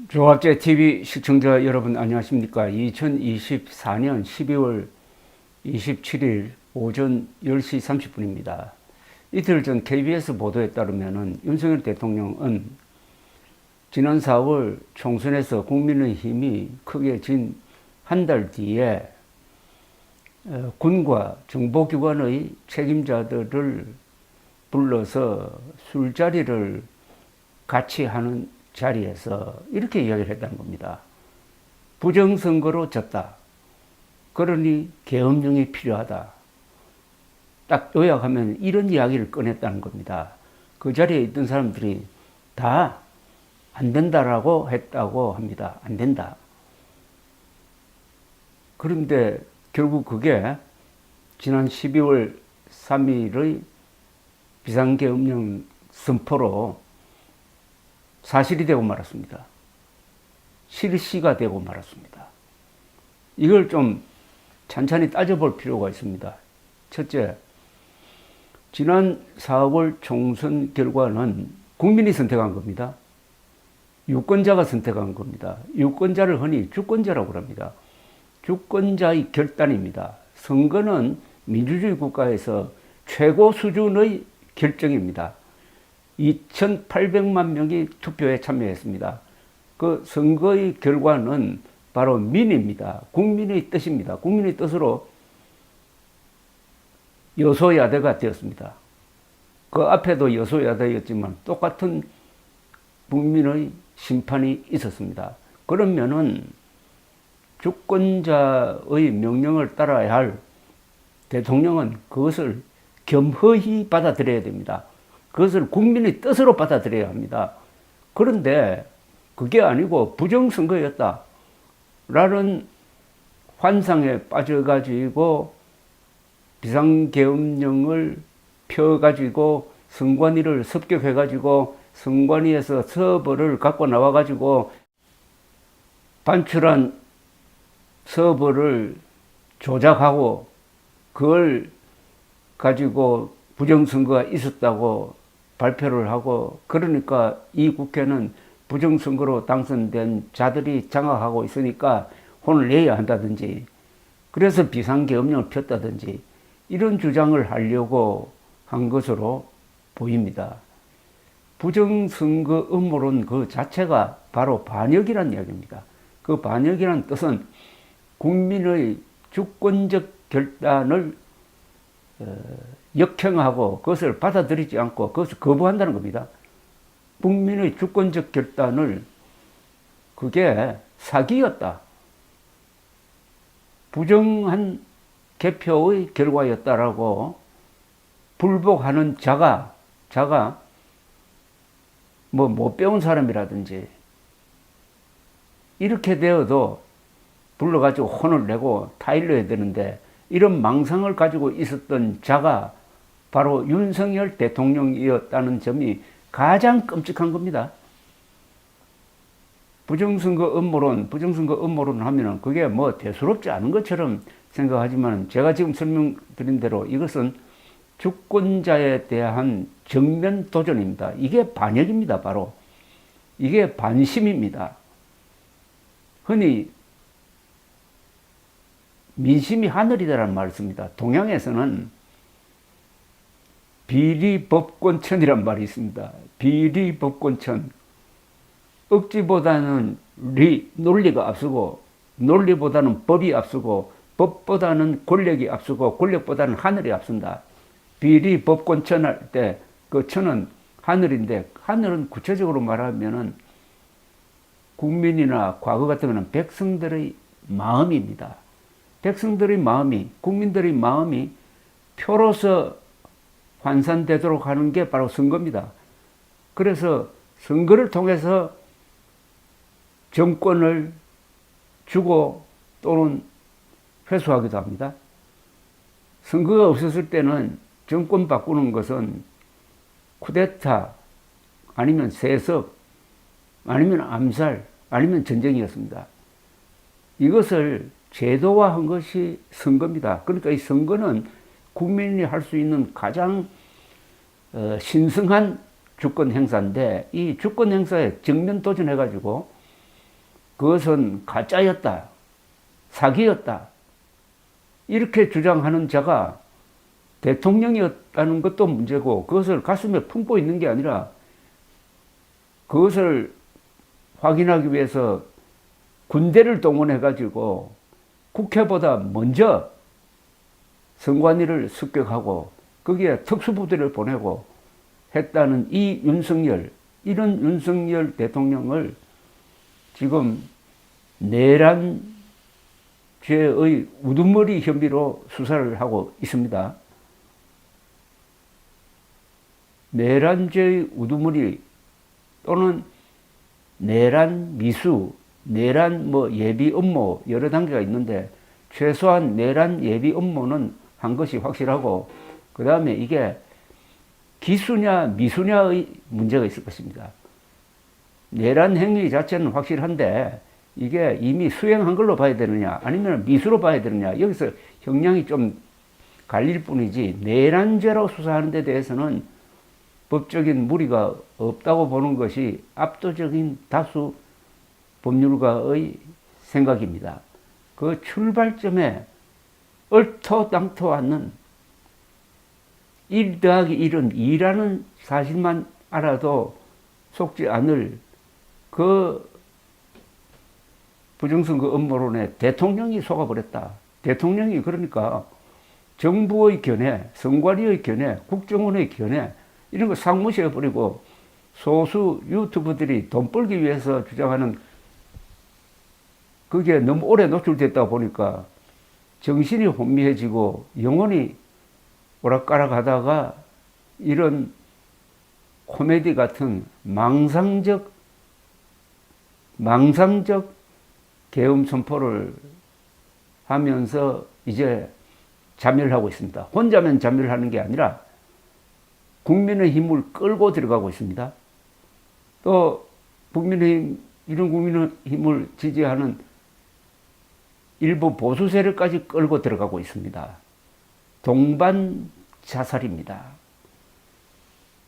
조합제 TV 시청자 여러분 안녕하십니까? 2024년 12월 27일 오전 10시 30분입니다. 이틀 전 KBS 보도에 따르면 윤석열 대통령은 지난 4월 총선에서 국민의힘이 크게 진 한 달 뒤에 군과 정보기관의 책임자들을 불러서 술자리를 같이 하는 자리에서 이렇게 이야기를 했다는 겁니다. 부정선거로 졌다. 그러니 계엄령이 필요하다. 딱 요약하면 이런 이야기를 꺼냈다는 겁니다. 그 자리에 있던 사람들이 다 안 된다라고 했다고 합니다. 안 된다. 그런데 결국 그게 지난 12월 3일의 비상계엄령 선포로 사실이 되고 말았습니다. 실시가 되고 말았습니다. 이걸 좀 찬찬히 따져볼 필요가 있습니다. 첫째, 지난 4월 총선 결과는 국민이 선택한 겁니다. 유권자가 선택한 겁니다. 유권자를 흔히 주권자라고 합니다. 주권자의 결단입니다. 선거는 민주주의 국가에서 최고 수준의 결정입니다. 2,800만 명이 투표에 참여했습니다. 그 선거의 결과는 바로 민입니다. 국민의 뜻입니다. 국민의 뜻으로 여소야대가 되었습니다. 그 앞에도 여소야대였지만 똑같은 국민의 심판이 있었습니다. 그러면은 주권자의 명령을 따라야 할 대통령은 그것을 겸허히 받아들여야 됩니다. 그것을 국민의 뜻으로 받아들여야 합니다. 그런데 그게 아니고 부정선거였다 라는 환상에 빠져가지고 비상계엄령을 펴가지고 선관위를 습격해가지고 선관위에서 서버를 갖고 나와가지고 반출한 서버를 조작하고 그걸 가지고 부정선거가 있었다고 발표를 하고, 그러니까 이 국회는 부정선거로 당선된 자들이 장악하고 있으니까 혼을 내야 한다든지, 그래서 비상계엄령을 폈다든지 이런 주장을 하려고 한 것으로 보입니다. 부정선거 음모론 그 자체가 바로 반역이라는 이야기입니다. 그 반역이라는 뜻은 국민의 주권적 결단을 역행하고 그것을 받아들이지 않고 그것을 거부한다는 겁니다. 국민의 주권적 결단을, 그게 사기였다, 부정한 개표의 결과였다라고 불복하는 자가 뭐 못 배운 사람이라든지 이렇게 되어도 불러가지고 혼을 내고 타일러야 되는데, 이런 망상을 가지고 있었던 자가 바로 윤석열 대통령이었다는 점이 가장 끔찍한 겁니다. 부정선거 음모론 하면은 그게 뭐 대수롭지 않은 것처럼 생각하지만, 제가 지금 설명드린 대로 이것은 주권자에 대한 정면 도전입니다. 이게 반역입니다. 바로 이게 반심입니다. 흔히 민심이 하늘이다라는 말을 씁니다. 동양에서는 비리법권천이란 말이 있습니다. 비리법권천. 억지보다는 논리가 앞서고, 논리보다는 법이 앞서고, 법보다는 권력이 앞서고, 권력보다는 하늘이 앞선다. 비리법권천 할 때 그 천은 하늘인데, 하늘은 구체적으로 말하면은 국민이나 과거 같으면 백성들의 마음입니다. 백성들의 마음이, 국민들의 마음이 표로서 환산되도록 하는 게 바로 선거입니다. 그래서 선거를 통해서 정권을 주고 또는 회수하기도 합니다. 선거가 없었을 때는 정권 바꾸는 것은 쿠데타, 아니면 세습, 아니면 암살, 아니면 전쟁이었습니다. 이것을 제도화한 것이 선거입니다. 그러니까 이 선거는 국민이 할 수 있는 가장 신성한 주권 행사인데, 이 주권 행사에 정면 도전해가지고 그것은 가짜였다, 사기였다, 이렇게 주장하는 자가 대통령이었다는 것도 문제고, 그것을 가슴에 품고 있는 게 아니라 그것을 확인하기 위해서 군대를 동원해 가지고 국회보다 먼저 선관위를 습격하고 거기에 특수부대를 보내고 했다는 이 윤석열, 이런 윤석열 대통령을 지금 내란 죄의 우두머리 혐의로 수사를 하고 있습니다. 내란죄의 우두머리 또는 내란 미수, 내란 예비 음모 여러 단계가 있는데, 최소한 내란 예비 음모는 한 것이 확실하고, 그 다음에 이게 기수냐 미수냐의 문제가 있을 것입니다. 내란 행위 자체는 확실한데 이게 이미 수행한 걸로 봐야 되느냐 아니면 미수로 봐야 되느냐, 여기서 형량이 좀 갈릴 뿐이지, 내란죄로 수사하는 데 대해서는 법적인 무리가 없다고 보는 것이 압도적인 다수 법률가의 생각입니다. 그 출발점에 얼토당토 않는 1 더하기 1은 2라는 사실만 알아도 속지 않을 그 부정선거 음모론에 대통령이 속아버렸다. 대통령이 그러니까 정부의 견해, 선관위의 견해, 국정원의 견해 이런 거 싹 무시해버리고 소수 유튜버들이 돈 벌기 위해서 주장하는 그게 너무 오래 노출됐다 보니까 정신이 혼미해지고 영혼이 오락가락 하다가 이런 코미디 같은 망상적 계엄 선포를 하면서 이제 자멸하고 있습니다. 혼자만 자멸하는 게 아니라 국민의 힘을 끌고 들어가고 있습니다. 또 국민의힘, 이런 국민의힘을 지지하는 일부 보수 세력까지 끌고 들어가고 있습니다. 동반 자살입니다.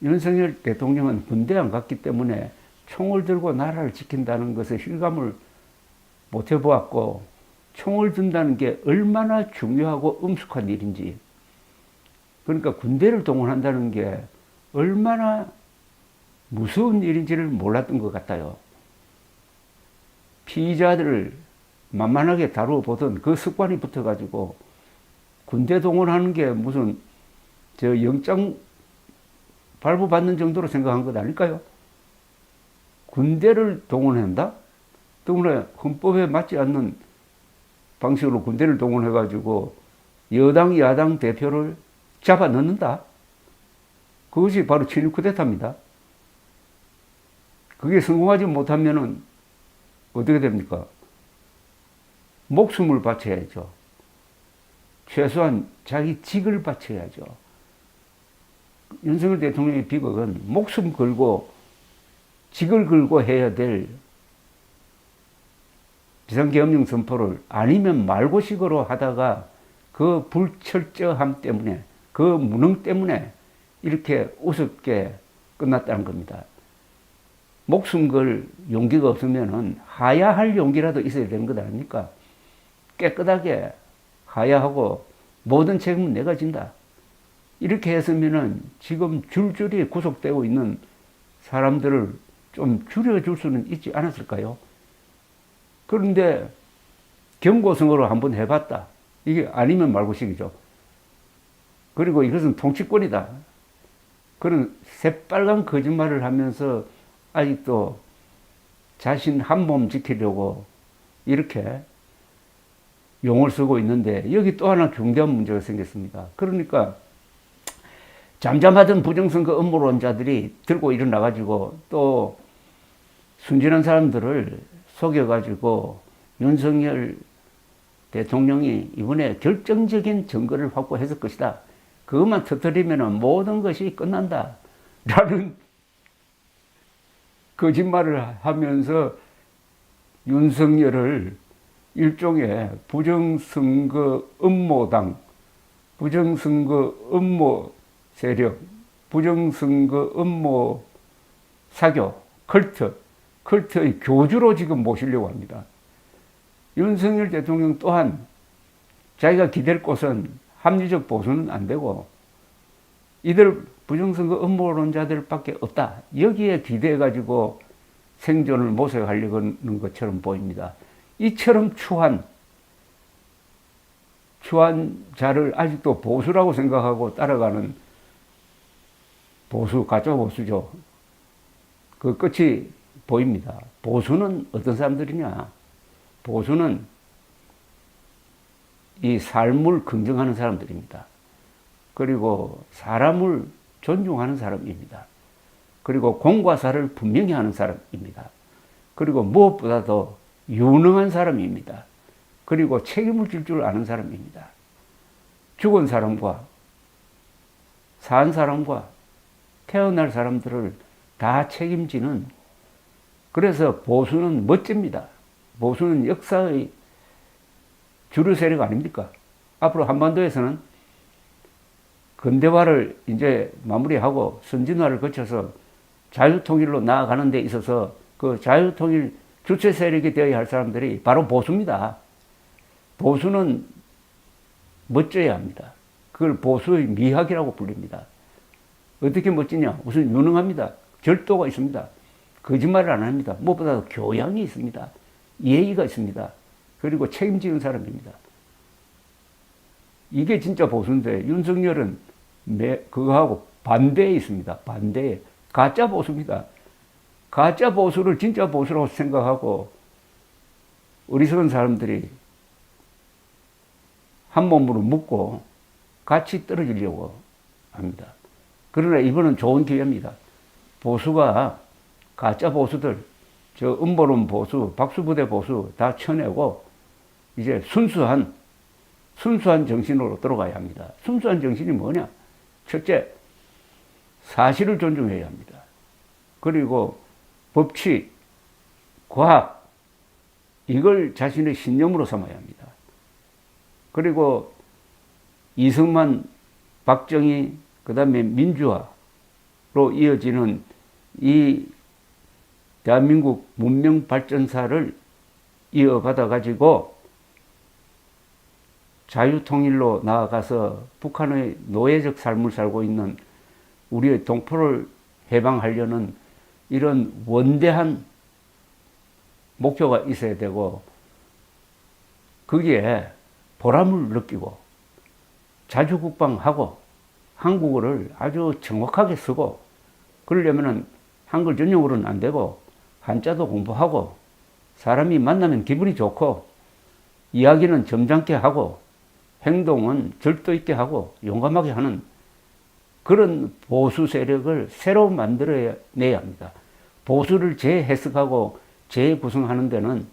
윤석열 대통령은 군대 안 갔기 때문에 총을 들고 나라를 지킨다는 것에 실감을 못 해보았고, 총을 든다는 게 얼마나 중요하고 엄숙한 일인지, 그러니까 군대를 동원한다는 게 얼마나 무서운 일인지를 몰랐던 것 같아요. 피의자들을 만만하게 다루어 보던 그 습관이 붙어가지고 군대 동원하는 게 무슨 영장 발부받는 정도로 생각한 것 아닐까요? 군대를 동원한다? 때문에 헌법에 맞지 않는 방식으로 군대를 동원해가지고 여당, 야당 대표를 잡아 넣는다? 그것이 바로 친일 쿠데타입니다. 그게 성공하지 못하면은 어떻게 됩니까? 목숨을 바쳐야죠. 최소한 자기 직을 바쳐야죠. 윤석열 대통령의 비극은 목숨 걸고 직을 걸고 해야 될 비상계엄령 선포를 아니면 말고식으로 하다가 그 불철저함 때문에, 그 무능 때문에 이렇게 우습게 끝났다는 겁니다. 목숨 걸 용기가 없으면은 하야할 용기라도 있어야 되는 것 아닙니까? 깨끗하게 하야하고 모든 책임은 내가 진다. 이렇게 했으면은 지금 줄줄이 구속되고 있는 사람들을 좀 줄여줄 수는 있지 않았을까요? 그런데 경고성으로 한번 해봤다. 이게 아니면 말고식이죠. 그리고 이것은 통치권이다. 그런 새빨간 거짓말을 하면서 아직도 자신 한 몸 지키려고 이렇게 용을 쓰고 있는데, 여기 또 하나 중대한 문제가 생겼습니다. 그러니까 잠잠하던 부정선거 음모론자들이 들고 일어나가지고 또 순진한 사람들을 속여가지고 윤석열 대통령이 이번에 결정적인 증거를 확보했을 것이다. 그것만 터뜨리면 모든 것이 끝난다. 라는 거짓말을 하면서 윤석열을 일종의 부정선거 음모당, 부정선거 음모 세력, 부정선거 음모 사교, 컬트, 컬트의 교주로 지금 모시려고 합니다. 윤석열 대통령 또한 자기가 기댈 곳은 합리적 보수는 안 되고 이들 부정선거 음모론자들밖에 없다. 여기에 기대해가지고 생존을 모색하려고 하는 것처럼 보입니다. 이처럼 추한 자를 아직도 보수라고 생각하고 따라가는 보수, 가짜 보수죠. 그 끝이 보입니다. 보수는 어떤 사람들이냐? 보수는 이 삶을 긍정하는 사람들입니다. 그리고 사람을 존중하는 사람입니다. 그리고 공과 사를 분명히 하는 사람입니다. 그리고 무엇보다도 유능한 사람입니다. 그리고 책임을 질 줄 아는 사람입니다. 죽은 사람과 산 사람과 태어날 사람들을 다 책임지는, 그래서 보수는 멋집니다. 보수는 역사의 주류 세력 아닙니까? 앞으로 한반도에서는 근대화를 이제 마무리하고 선진화를 거쳐서 자유통일로 나아가는 데 있어서 그 자유통일 주체 세력이 되어야 할 사람들이 바로 보수입니다. 보수는 멋져야 합니다. 그걸 보수의 미학이라고 불립니다. 어떻게 멋지냐? 우선 유능합니다. 절도가 있습니다. 거짓말을 안 합니다. 무엇보다 교양이 있습니다. 예의가 있습니다. 그리고 책임지는 사람입니다. 이게 진짜 보수인데 윤석열은 그거하고 반대에 있습니다. 반대에. 가짜 보수입니다. 가짜 보수를 진짜 보수라고 생각하고 어리석은 사람들이 한 몸으로 묶고 같이 떨어지려고 합니다. 그러나 이번은 좋은 기회입니다. 보수가 가짜 보수들, 저 음모론 보수, 박수부대 보수 다 쳐내고 이제 순수한 정신으로 들어가야 합니다. 순수한 정신이 뭐냐? 첫째, 사실을 존중해야 합니다. 그리고 법치, 과학, 이걸 자신의 신념으로 삼아야 합니다. 그리고 이승만, 박정희, 그 다음에 민주화로 이어지는 이 대한민국 문명 발전사를 이어받아 가지고 자유통일로 나아가서 북한의 노예적 삶을 살고 있는 우리의 동포를 해방하려는 이런 원대한 목표가 있어야 되고, 거기에 보람을 느끼고 자주국방하고 한국어를 아주 정확하게 쓰고, 그러려면은 한글 전용으로는 안 되고 한자도 공부하고 사람이 만나면 기분이 좋고 이야기는 점잖게 하고 행동은 절도 있게 하고 용감하게 하는 그런 보수 세력을 새로 만들어내야 합니다. 보수를 재해석하고 재구성하는 데는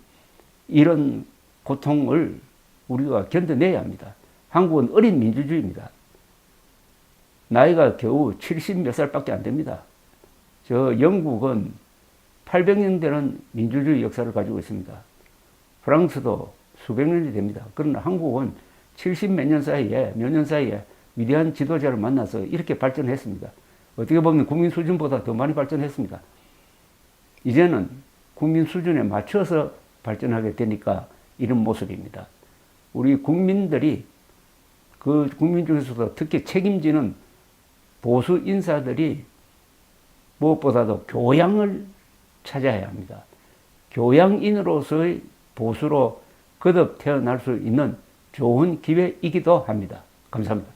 이런 고통을 우리가 견뎌내야 합니다. 한국은 어린 민주주의입니다. 나이가 겨우 70 몇 살밖에 안 됩니다. 저 영국은 800년 되는 민주주의 역사를 가지고 있습니다. 프랑스도 수백 년이 됩니다. 그러나 한국은 70 몇 년 사이에 위대한 지도자를 만나서 이렇게 발전했습니다. 어떻게 보면 국민 수준보다 더 많이 발전했습니다. 이제는 국민 수준에 맞춰서 발전하게 되니까 이런 모습입니다. 우리 국민들이, 그 국민 중에서도 특히 책임지는 보수 인사들이 무엇보다도 교양을 찾아야 합니다. 교양인으로서의 보수로 거듭 태어날 수 있는 좋은 기회이기도 합니다. 감사합니다.